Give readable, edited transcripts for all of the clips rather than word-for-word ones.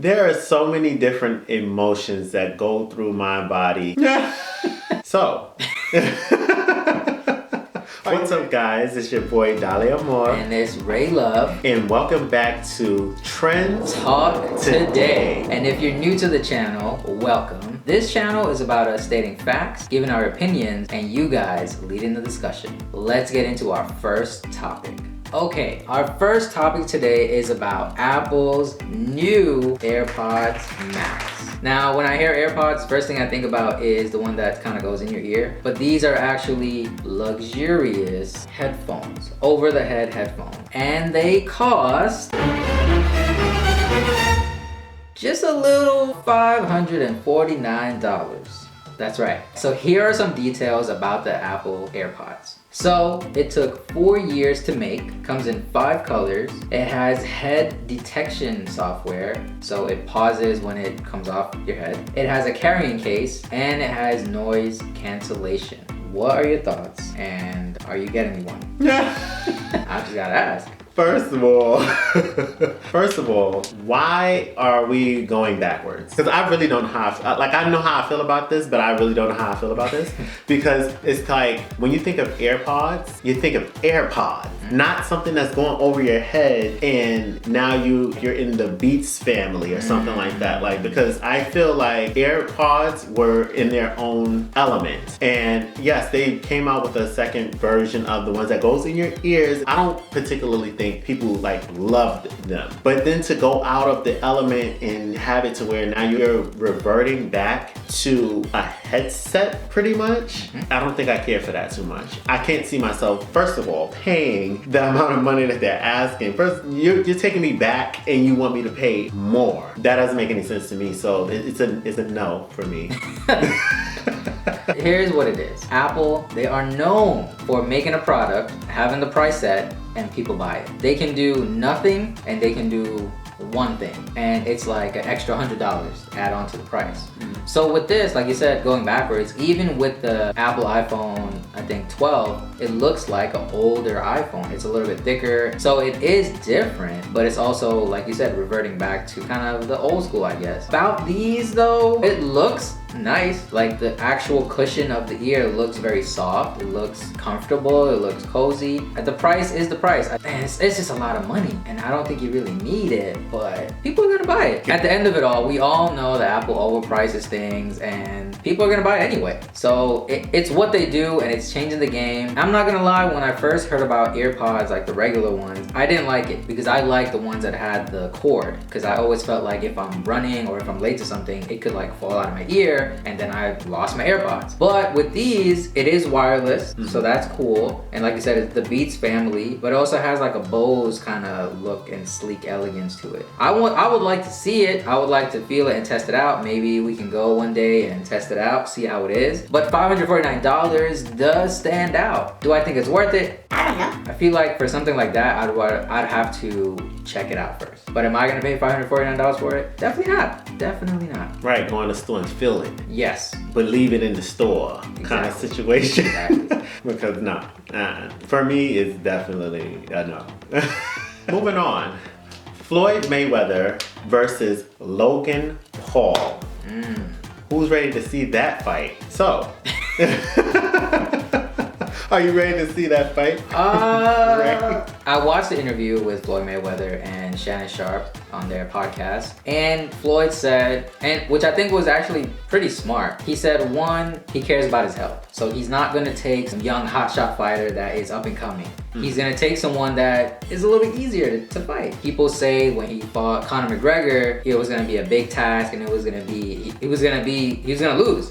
There are so many different emotions that go through my body. So, what's up, guys? It's your boy Dali Amor. And it's Ray Love. And welcome back to Trends Talk Today. And if you're new to the channel, welcome. This channel is about us stating facts, giving our opinions, and you guys leading the discussion. Let's get into our first topic. Okay, our first topic today is about Apple's new Airpods Max. Now, when I hear AirPods, first thing I think about is the one that kind of goes in your ear. But these are actually luxurious headphones, over-the-head headphones. And they cost just a little $549. That's right. So here are some details about the Apple AirPods. So it took 4 years to make, comes in 5 colors. It has head detection software, so it pauses when it comes off your head. It has a carrying case and it has noise cancellation. What are your thoughts? And are you getting me one? I just gotta ask. First of all, why are we going backwards? Because I really don't know how I know how I feel about this, but I really don't know how I feel about this. Because it's like, when you think of AirPods, you think of AirPods, not something that's going over your head and now you're in the Beats family or something like that. Like, because I feel like AirPods were in their own element. And yes, they came out with a second version of the ones that goes in your ears. I don't particularly think people like loved them, but then to go out of the element and have it to where now you're reverting back to a headset pretty much, I don't think I care for that too much. I can't see myself, first of all, paying the amount of money that they're asking. First, you're taking me back and you want me to pay more. That doesn't make any sense to me, so it's a no for me. Here's what it is. Apple, they are known for making a product, having the price set, and people buy it. They can do nothing and they can do one thing, and it's like an extra $100 add on to the price. So with this, like you said, going backwards, even with the Apple iPhone, I think 12, it looks like an older iPhone. It's a little bit thicker, so it is different, but it's also, like you said, reverting back to kind of the old school, I guess. About these though, it looks nice. Like the actual cushion of the ear looks very soft. It looks comfortable. It looks cozy. The price is the price. It's just a lot of money, and I don't think you really need it, but people are gonna buy it. At the end of it all, we all know that Apple overprices things and people are gonna buy it anyway. So it's what they do, and it's changing the game. I'm not gonna lie, when I first heard about AirPods, like the regular ones, I didn't like it because I like the ones that had the cord, because I always felt like if I'm running or if I'm late to something, it could like fall out of my ear and then I lost my AirPods. But with these, it is wireless, so that's cool. And like I said, it's the Beats family, but it also has like a Bose kind of look and sleek elegance to it. I would like to see it. I would like to feel it and test it out. Maybe we can go one day and test it out, see how it is. But $549 does stand out. Do I think it's worth it? I don't know. I feel like for something like that, I'd have to check it out first. But am I gonna pay $549 for it? Definitely not. Definitely not. Right, go in the store and feel it. Yes. But leave it in the store kind of situation. Exactly. Because no, for me, it's definitely a no. Moving on. Floyd Mayweather versus Logan Paul. Who's ready to see that fight? So, are you ready to see that fight? I watched the interview with Floyd Mayweather and Shannon Sharp on their podcast, and Floyd said, and which I think was actually pretty smart. He said, one, he cares about his health. So he's not gonna take some young hotshot fighter that is up and coming. He's gonna take someone that is a little bit easier to fight. People say when he fought Conor McGregor, it was gonna be a big task and he was gonna lose.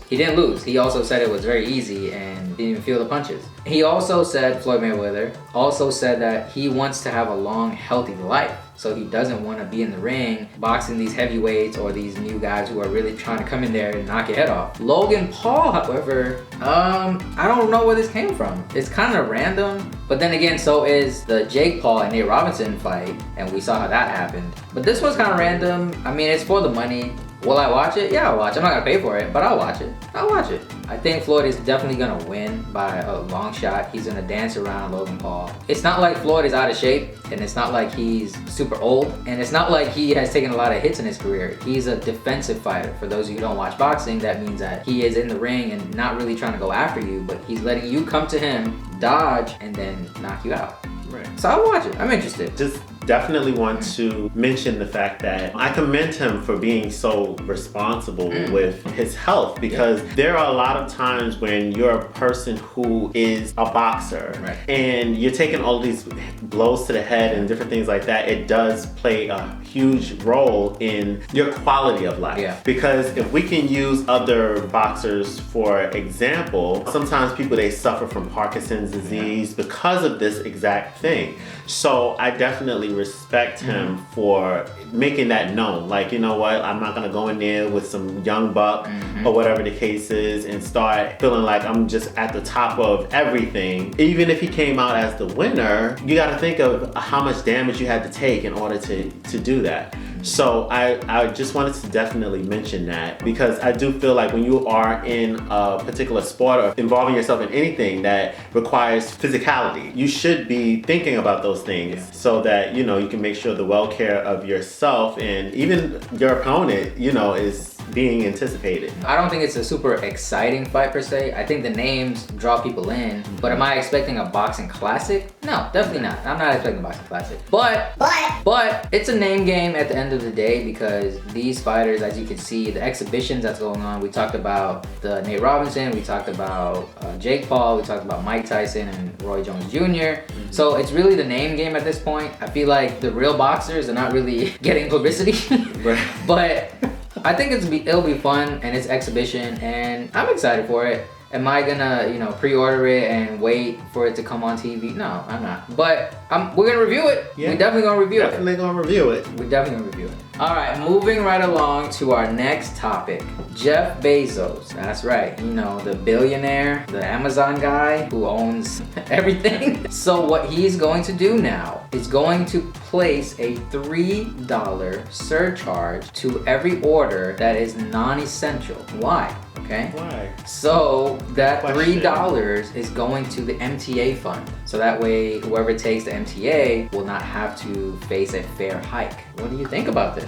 He didn't lose. He also said it was very easy and didn't even feel the punches. He also said, Floyd Mayweather also said that he wants to have a long, healthy life. So he doesn't want to be in the ring boxing these heavyweights or these new guys who are really trying to come in there and knock your head off. Logan Paul, however, I don't know where this came from. It's kind of random, but then again, so is the Jake Paul and Nate Robinson fight, and we saw how that happened. But this one's kind of random. I mean, it's for the money. Will I watch it? Yeah, I'll watch it. I'm not gonna pay for it, but I'll watch it. I'll watch it. I think Floyd is definitely gonna win by a long shot. He's gonna dance around Logan Paul. It's not like Floyd is out of shape, and it's not like he's super old, and it's not like he has taken a lot of hits in his career. He's a defensive fighter. For those of you who don't watch boxing, that means that he is in the ring and not really trying to go after you, but he's letting you come to him, dodge, and then knock you out. Right. So I'll watch it. I'm interested. Just definitely want to mention the fact that I commend him for being so responsible with his health, because there are a lot of times when you're a person who is a boxer and you're taking all these blows to the head and different things like that. It does play a huge role in your quality of life. Yeah. Because if we can use other boxers for example, sometimes people, they suffer from Parkinson's disease because of this exact thing. So I definitely respect him for making that known. Like, you know what, I'm not gonna go in there with some young buck or whatever the case is and start feeling like I'm just at the top of everything. Even if he came out as the winner, you gotta think of how much damage you had to take in order to do that. So I just wanted to definitely mention that, because I do feel like when you are in a particular sport or involving yourself in anything that requires physicality, you should be thinking about those things so that, you know, you can make sure the well care of yourself and even your opponent, you know, is being anticipated. I don't think it's a super exciting fight per se. I think the names draw people in, but am I expecting a boxing classic? No, definitely not. I'm not expecting a boxing classic. But it's a name game at the end of the day, because these fighters, as you can see, the exhibitions that's going on. We talked about the Nate Robinson, we talked about Jake Paul, we talked about Mike Tyson and Roy Jones Jr. So it's really the name game at this point. I feel like the real boxers are not really getting publicity, but I think it'll be fun, and it's exhibition, and I'm excited for it. Am I gonna, you know, pre-order it and wait for it to come on TV? No, I'm not. But we're gonna review it. Yeah. We're definitely gonna review Definitely gonna review it. We're definitely gonna review it. All right, moving right along to our next topic. Jeff Bezos. That's right. You know, the billionaire, the Amazon guy who owns everything. So what he's going to do now is going to place a $3 surcharge to every order that is non-essential. Why? Okay. Why? So that Question. $3 is going to the MTA fund. So that way, whoever takes the MTA will not have to face a fare hike. What do you think about this?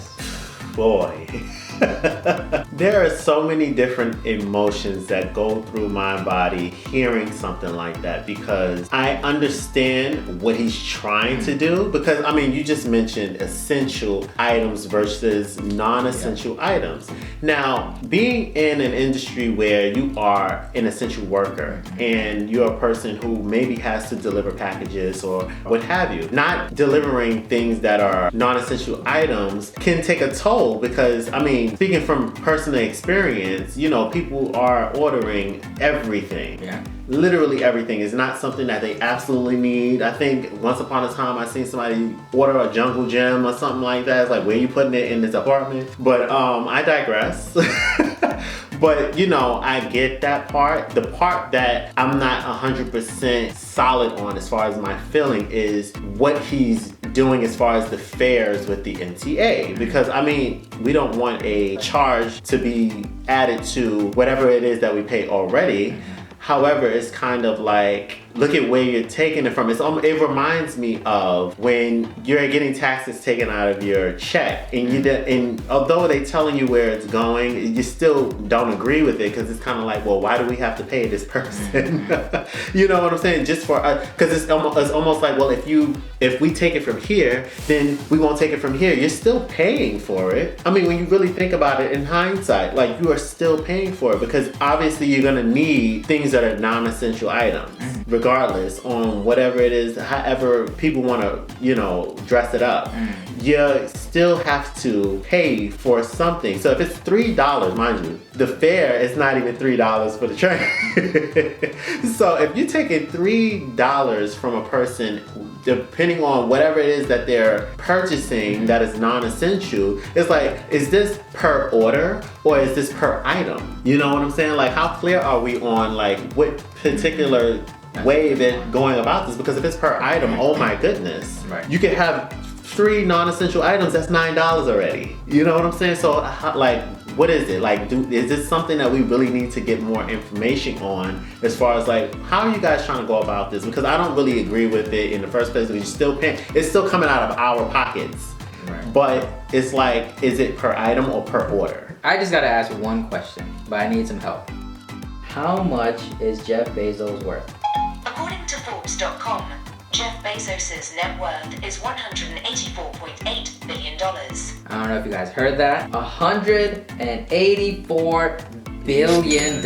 Boy. There are so many different emotions that go through my body hearing something like that, because I understand what he's trying to do. Because I mean, you just mentioned essential items versus non-essential items. Now, being in an industry where you are an essential worker and you're a person who maybe has to deliver packages or what have you, not delivering things that are non-essential items can take a toll. Because I mean, speaking from personal experience, you know, people are ordering everything. Yeah. Literally everything is not something that they absolutely need. I think once upon a time I seen somebody order a jungle gym or something like that. It's like, where are you putting it in this apartment? But I digress. But you know, I get that part. The part that I'm not 100% solid on as far as my feeling is what he's doing as far as the fares with the MTA. Because I mean, we don't want a charge to be added to whatever it is that we pay already. However, it's kind of like, look at where you're taking it from. It reminds me of when you're getting taxes taken out of your check, and although they're telling you where it's going, you still don't agree with it, because it's kind of like, well, why do we have to pay this person? You know what I'm saying? Just for because it's almost like, well, if we take it from here, then we won't take it from here. You're still paying for it. I mean, when you really think about it in hindsight, like, you are still paying for it, because obviously you're gonna need things that are non-essential items, regardless on whatever it is, however people want to, you know, dress it up. You still have to pay for something. So if it's $3, mind you, the fare is not even $3 for the train. So if you're taking $3 from a person, depending on whatever it is that they're purchasing that is non-essential, it's like, is this per order or is this per item? You know what I'm saying? Like, how clear are we on like what particular way that going about this? Because if it's per item, oh my goodness, Right. you could have 3 non-essential items, that's $9 already. You know what I'm saying? So like, what is it? Like, is this something that we really need to get more information on as far as like, how are you guys trying to go about this? Because I don't really agree with it in the first place. We're still paying, it's still coming out of our pockets. Right. But it's like, is it per item or per order? I just gotta ask one question, but I need some help. How much is Jeff Bezos worth? According to Forbes.com, Jeff Bezos' net worth is $184.8 billion. I don't know if you guys heard that. $184 billion.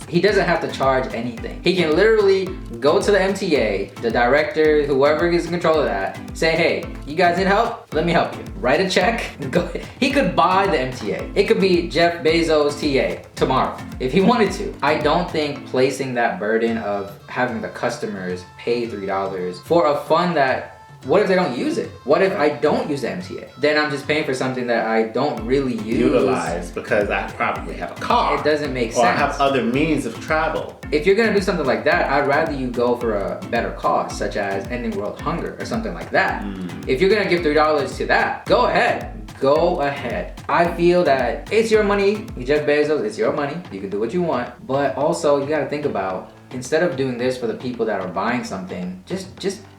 He doesn't have to charge anything. He can literally go to the MTA, the director, whoever is in control of that, say, hey, you guys need help? Let me help you. Write a check. Go. He could buy the MTA. It could be Jeff Bezos TA tomorrow if he wanted to. I don't think placing that burden of having the customers pay $3 for a fund that, what if they don't use it? What if I don't use the MTA? Then I'm just paying for something that I don't really utilize because I probably have a car. It doesn't make sense. Or I have other means of travel. If you're gonna do something like that, I'd rather you go for a better cause, such as ending world hunger or something like that. If you're gonna give $3 to that, go ahead. Go ahead. I feel that it's your money. You Jeff Bezos, it's your money. You can do what you want. But also, you gotta think about, instead of doing this for the people that are buying something, just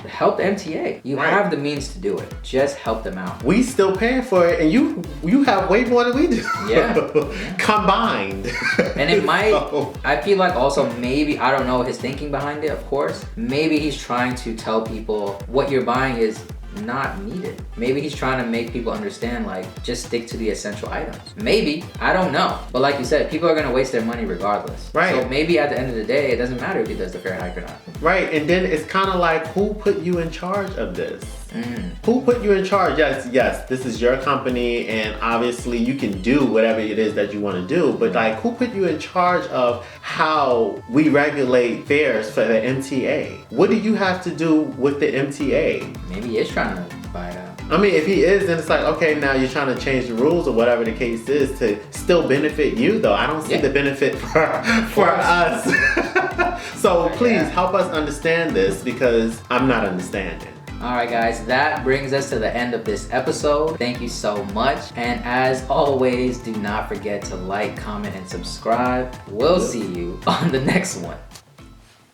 help the MTA. You have the means to do it. Just help them out. We still paying for it, and you have way more than we do. Yeah. Combined. And it might, I feel like also maybe, I don't know his thinking behind it, of course. Maybe he's trying to tell people what you're buying is not needed. Maybe he's trying to make people understand, like, just stick to the essential items. Maybe, I don't know. But like you said, people are gonna waste their money regardless. Right. So maybe at the end of the day, it doesn't matter if he does the fare hike or not. Right, and then it's kind of like, who put you in charge of this? Who put you in charge? Yes, this is your company, and obviously you can do whatever it is that you want to do, but like, who put you in charge of how we regulate fares for the MTA? What do you have to do with the MTA? Maybe he is trying to buy it out. I mean, if he is, then it's like, okay, now you're trying to change the rules or whatever the case is to still benefit you, though. I don't see the benefit for us. So please help us understand this, because I'm not understanding. Alright guys, that brings us to the end of this episode. Thank you so much. And as always, do not forget to like, comment, and subscribe. We'll see you on the next one.